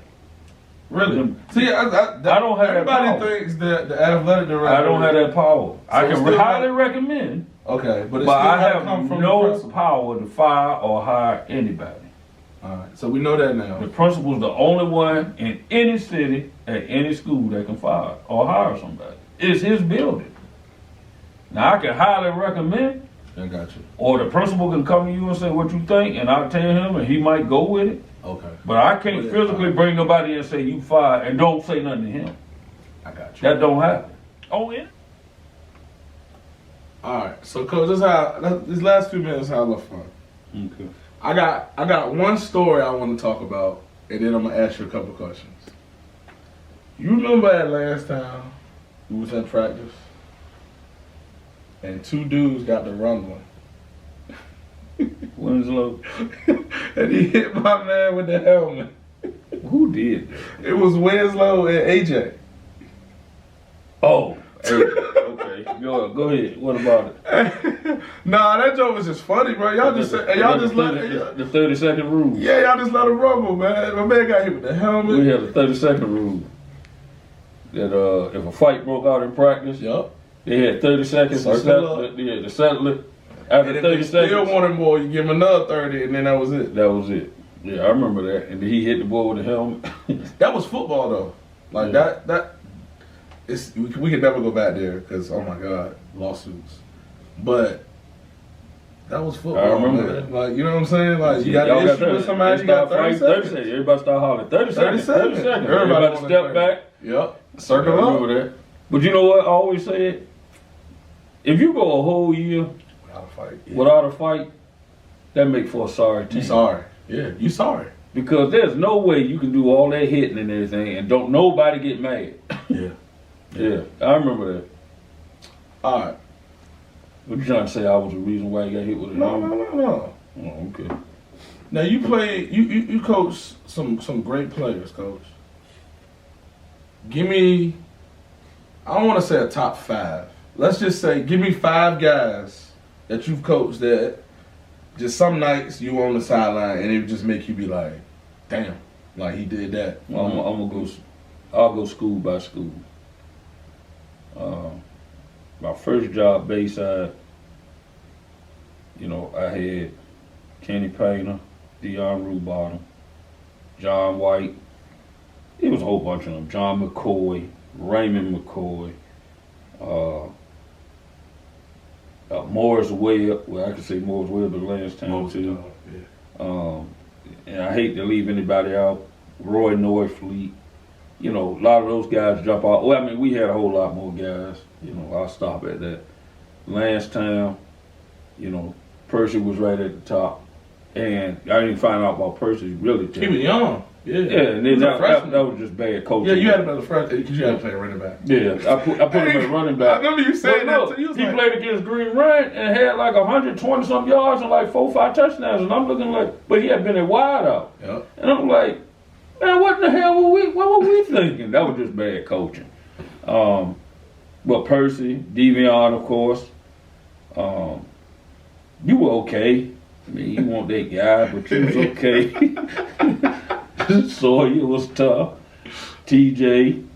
Really? See, I don't have that everybody power. thinks that the athletic director. I don't have that power. I it's can still highly got- recommend, Okay, but it's but still I gotta have come from the no principal. power to fire or hire anybody. All right, so we know that now. The principal's the only one in any city at any school that can fire or hire somebody. It's his building. Now I can highly recommend, I got you. or the principal can come to you and say what you think, and I'll tell him, and he might go with it. Okay, But I can't Well, yeah, physically bring nobody in and say you fired and don't say nothing to him. I got you. That don't happen. Oh, yeah. All right, so coach, these last few minutes how I love fun. Okay. I got one story I want to talk about, and then I'm gonna ask you a couple questions. You remember that last time we was at practice, and two dudes got to rumbling, Winslow. and he hit my man with the helmet. Who did that? It was Winslow and AJ. Oh, hey, okay. Go ahead. What about it? Nah, that joke was just funny, bro. Y'all just let the 30-second rule. yeah, y'all just let him rumble, man. My man got hit with the helmet. We had a 30-second rule. That if a fight broke out in practice, Yup. they had 30 seconds to Circle settle it. Yeah, to settle it. After And if 30 they still seconds, wanted more, you give him another 30, and then that was it. that was it. Yeah, I remember that. And then he hit the boy with the helmet. That was football though. Like Yeah. that it's we could never go back there because oh my god, lawsuits. But That was football. I remember man. that. Like, you know what I'm saying? Like, you got Y'all an issue with somebody, you got 30 seconds. Everybody start hollering. 30 seconds. 30 seconds. Everybody step back. Yep. Circle I up. remember that. But you know what I always said? If you go a whole year Without a fight. Yeah. without a fight, that make for a sorry team. You sorry. Yeah, you sorry. Because there's no way you can do all that hitting and everything and don't nobody get mad. Yeah. Yeah, I remember that. All right. What you trying to say? I was the reason why you got hit with it? No. Oh, okay. Now you play. You coach some great players, coach. Give me. I don't want to say a top 5. Let's just say, give me 5 guys that you've coached that just some nights you on the sideline and it would just make you be like, damn, like he did that. Well, I'm gonna go. I'll go school by school. My first job, Bayside. You know, I had Kenny Painter, Deion Rubottom, John White. It was a whole bunch of them. John McCoy, Raymond McCoy, Morris Webb. Well, I could say Morris Webb, but last time too. And I hate to leave anybody out. Roy Norfleet. You know, a lot of those guys jump out. Well, I mean, we had a whole lot more guys. You know, I'll stop at that. Lansdowne, you know, Percy was right at the top. And I didn't find out about Percy really till. He was young. Yeah. Yeah, and then that was just bad coaching. Yeah, you had him as a freshman because you had to play running back. Yeah, I put him at running back. I remember you saying that too. He played against Green Run and had like 120 some yards and like 4 or 5 touchdowns, and I'm looking like, but he had been at wide out. Yeah. And I'm like, man, what the hell what were we thinking? That was just bad coaching. But Percy, Devion, of course, you were okay. I mean, you weren't that guy, but you was okay. Sawyer was tough. TJ,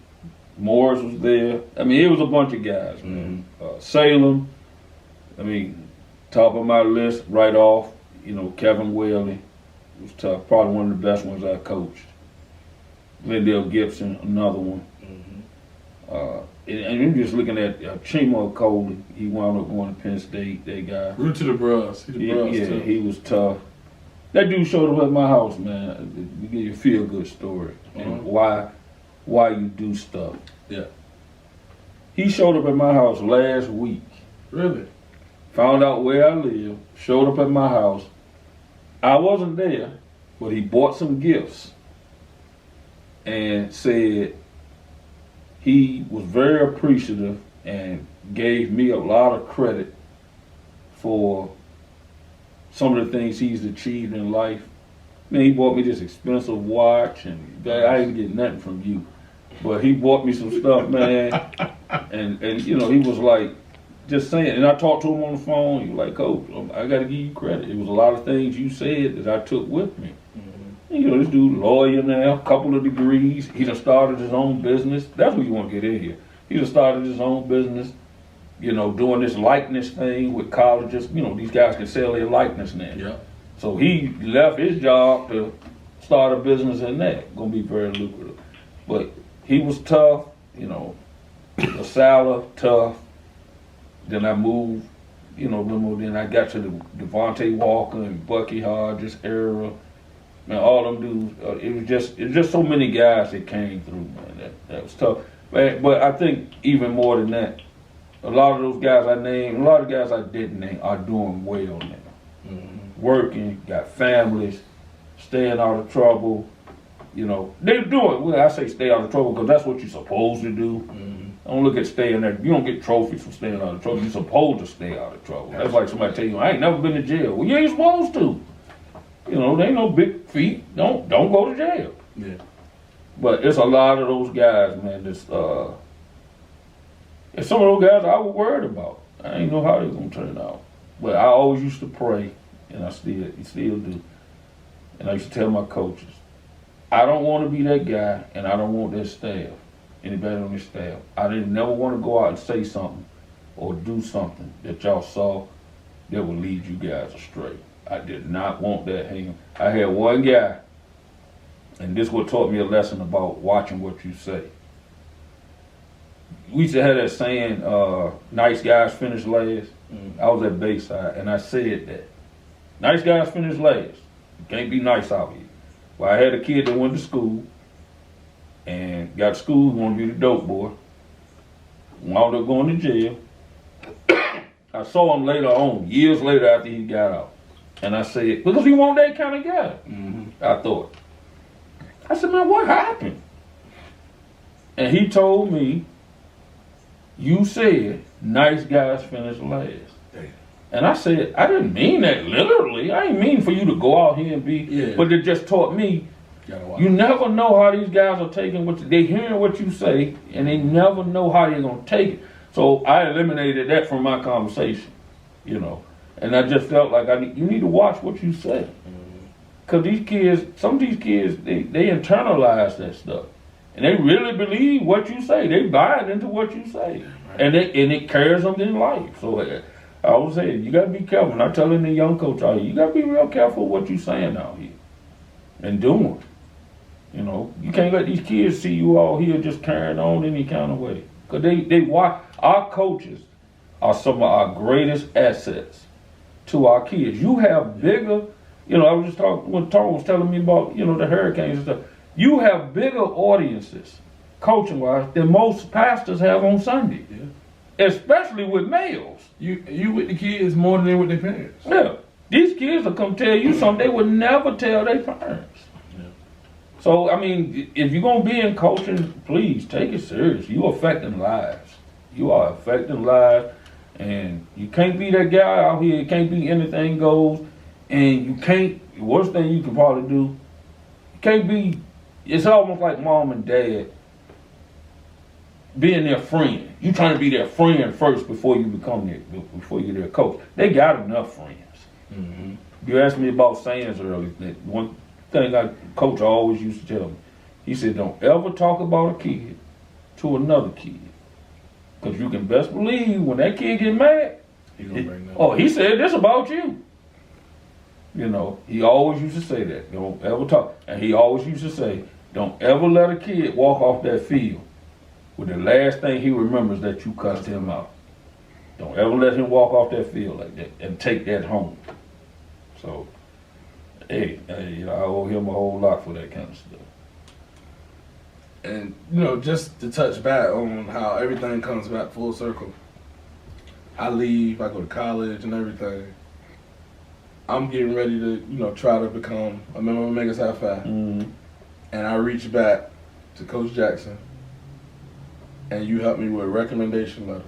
Morris was there. I mean, it was a bunch of guys, man. Salem, I mean, top of my list right off, you know, Kevin Whaley was tough. Probably one of the best ones I coached. Glendale Gibson, another one. And you're just looking at Chimo Coley. He wound up going to Penn State. That guy. Root to the bros. Yeah, he was tough. That dude showed up at my house, man. We give you a feel-good story and why you do stuff. Yeah. He showed up at my house last week. Really? Found out where I live. Showed up at my house. I wasn't there, but he bought some gifts and said he was very appreciative and gave me a lot of credit for some of the things he's achieved in life. Man, he bought me this expensive watch, and I didn't get nothing from you. But he bought me some stuff, man. and you know, he was like, just saying, and I talked to him on the phone. He was like, Coach, I got to give you credit. It was a lot of things you said that I took with me. And, you know, this dude, lawyer now, a couple of degrees. He done started his own business. That's what you want to get in here. He done started his own business, you know, doing this likeness thing with colleges. You know, these guys can sell their likeness now. Yeah. So he left his job to start a business in that. Gonna be very lucrative. But he was tough, you know, LaSalle, tough. Then I moved, you know, then I got to the Devontae Walker and Bucky Hodges era. Man, all them dudes, it was just so many guys that came through, man. That was tough. But I think even more than that, a lot of those guys I named, a lot of guys I didn't name are doing well now. Working, got families, staying out of trouble. You know, they're doing, well, I say stay out of trouble because that's what you're supposed to do. Don't look at staying there. You don't get trophies for staying out of trouble. You're supposed to stay out of trouble. That's like somebody tell you, I ain't never been to jail. Well, you ain't supposed to. You know, there ain't no big feet. Don't go to jail. Yeah. But it's a lot of those guys, man. It's some of those guys I was worried about. I didn't know how they was gonna turn out. But I always used to pray, and I still do. And I used to tell my coaches, I don't want to be that guy, and I don't want that staff, anybody on this staff. I didn't never want to go out and say something or do something that y'all saw that would lead you guys astray. I did not want that hanging. I had one guy, and this what taught me a lesson about watching what you say. We used to have that saying, nice guys finish last. I was at Bayside, and I said that nice guys finish last. You can't be nice out here. Well, I had a kid that went to school and got to school, wanted to be the dope boy. Wound up going to jail. I saw him later on, years later after he got out. And I said, because he wasn't that kind of guy, I thought. I said, man, what happened? And he told me, you said nice guys finish last. Damn. And I said, I didn't mean that literally. I didn't mean for you to go out here and be, but it just taught me, you never know how these guys are taking they hearing what you say, and they never know how they're gonna take it. So I eliminated that from my conversation, you know. And I just felt like you need to watch what you say. Cause these kids, some of these kids, they internalize that stuff. And they really believe what you say. They buy it into what you say. And it carries them in life. So I was saying, you gotta be careful. And I'm telling the young coach out here, you gotta be real careful what you saying out here. And doing. You know, you can't let these kids see you all here just carrying on any kind of way. Cause they watch, our coaches are some of our greatest assets to our kids. You have bigger, you know, I was just talking, when Tom was telling me about, you know, the hurricanes and stuff. You have bigger audiences, coaching-wise, than most pastors have on Sunday. Yeah. Especially with males. You with the kids more than they with their parents. Yeah. These kids will come tell you something they would never tell their parents. Yeah. So, I mean, if you're going to be in coaching, please take it serious. You're affecting lives. You are affecting lives. And you can't be that guy out here. It can't be anything goes. And you can't, the worst thing you can probably do, you can't be, it's almost like mom and dad being their friend. You trying to be their friend first before you before you're their coach. They got enough friends. You asked me about sayings earlier. That one thing coach always used to tell me. He said, don't ever talk about a kid to another kid. Because you can best believe when that kid get mad, he said this about you. You know, he always used to say that. Don't ever talk. And he always used to say, don't ever let a kid walk off that field with the last thing he remembers that you cussed him out. Don't ever let him walk off that field like that and take that home. So, hey, you know, I owe him a whole lot for that kind of stuff. And, you know, just to touch back on how everything comes back full circle. I leave, I go to college and everything. I'm getting ready to, you know, try to become a member of Megas High Five. And I reach back to Coach Jackson, and you helped me with a recommendation letter.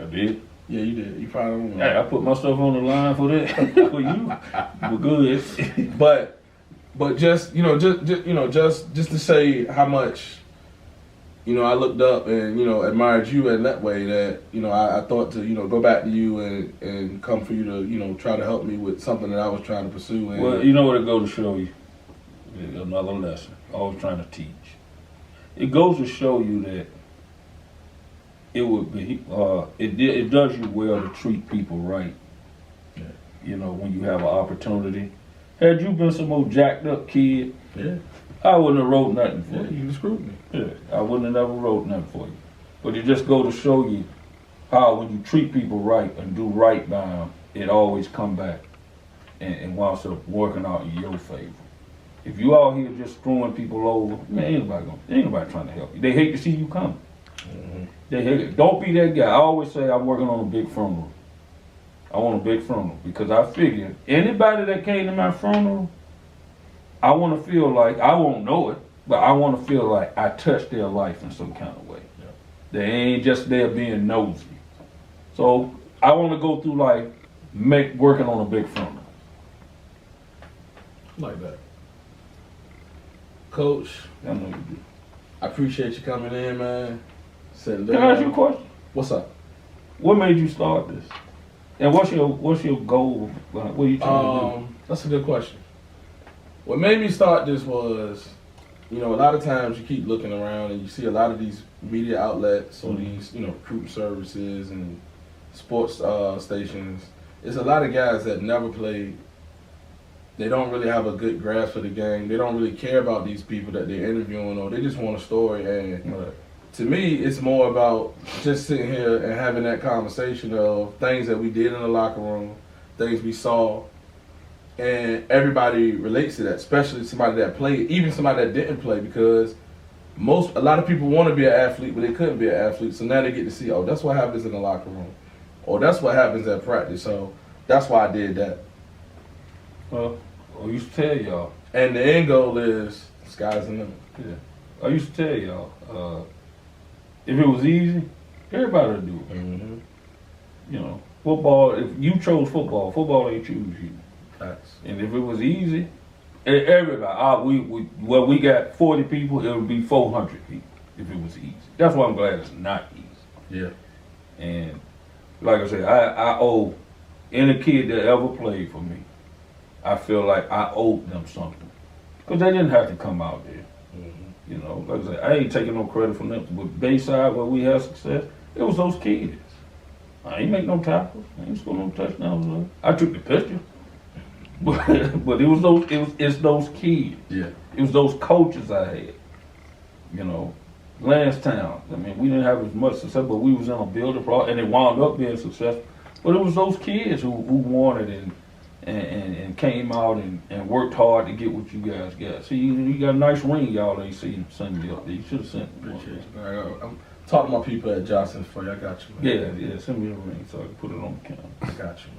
I did? Yeah, you did. You probably don't know. Hey, I put myself on the line for that, for you. We're good. But just, you know, just to say how much, you know, I looked up and, you know, admired you in that way that, you know, I thought to, you know, go back to you and come for you to, you know, try to help me with something that I was trying to pursue. And well, you know what it goes to show you? Another lesson. Always trying to teach. It goes to show you that it would be, it does you well to treat people right. Yeah. You know, when you have an opportunity. Had you been some old jacked up kid, I wouldn't have wrote nothing for you. You screwed me. Yeah, I wouldn't have never wrote nothing for you. But it just go to show you how when you treat people right and do right by them, it always come back and winds up working out in your favor. If you out here just screwing people over, man, ain't nobody trying to help you. They hate to see you coming. They hate it. Don't be that guy. I always say I'm working on a big funeral. I want a big funeral because I figure anybody that came to my funeral, I want to feel like, I won't know it, but I want to feel like I touched their life in some kind of way. Yeah. They ain't just there being nosy. So I want to go through life working on a big funeral. Like that. Coach, I know you do. I appreciate you coming in, man. Sitting down. Can I ask you a question? What's up? What made you start this? And what's your goal? What are you trying to do? That's a good question. What made me start this was, you know, a lot of times you keep looking around and you see a lot of these media outlets or these, you know, recruiting services and sports stations. It's a lot of guys that never played. They don't really have a good grasp of the game. They don't really care about these people that they're interviewing, or they just want a story. And to me, it's more about just sitting here and having that conversation of things that we did in the locker room, things we saw, and everybody relates to that, especially somebody that played, even somebody that didn't play, because a lot of people want to be an athlete, but they couldn't be an athlete, so now they get to see, oh, that's what happens in the locker room, or that's what happens at practice, so that's why I did that. Well, I used to tell y'all. And the end goal is sky's the limit. Yeah. I used to tell y'all, if it was easy, everybody would do it. Mm-hmm. You know, football, if you chose football, football ain't choose you. Facts. And if it was easy, everybody, we got 40 people, it would be 400 people if it was easy. That's why I'm glad it's not easy. Yeah. And like I said, I owe any kid that ever played for me, I feel like I owed them something. Because they didn't have to come out there. Mm-hmm. You know, like I said, I ain't taking no credit for nothing. But Bayside, where we had success, it was those kids. I ain't make no tackles. I ain't score no touchdowns. I took the picture. But it's those kids. Yeah. It was those coaches I had. You know, Lansdowne. I mean, we didn't have as much success, but we was in a building and it wound up being successful. But it was those kids who wanted and came out and worked hard to get what you guys got. See, you got a nice ring, y'all ain't seen me up there. You should have sent me. Appreciate you. I'm talking to my people at Johnson for you. I got you, man. Yeah, send me a ring so I can put it on the camera. I got you,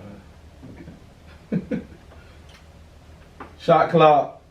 man. Okay. Shot clock.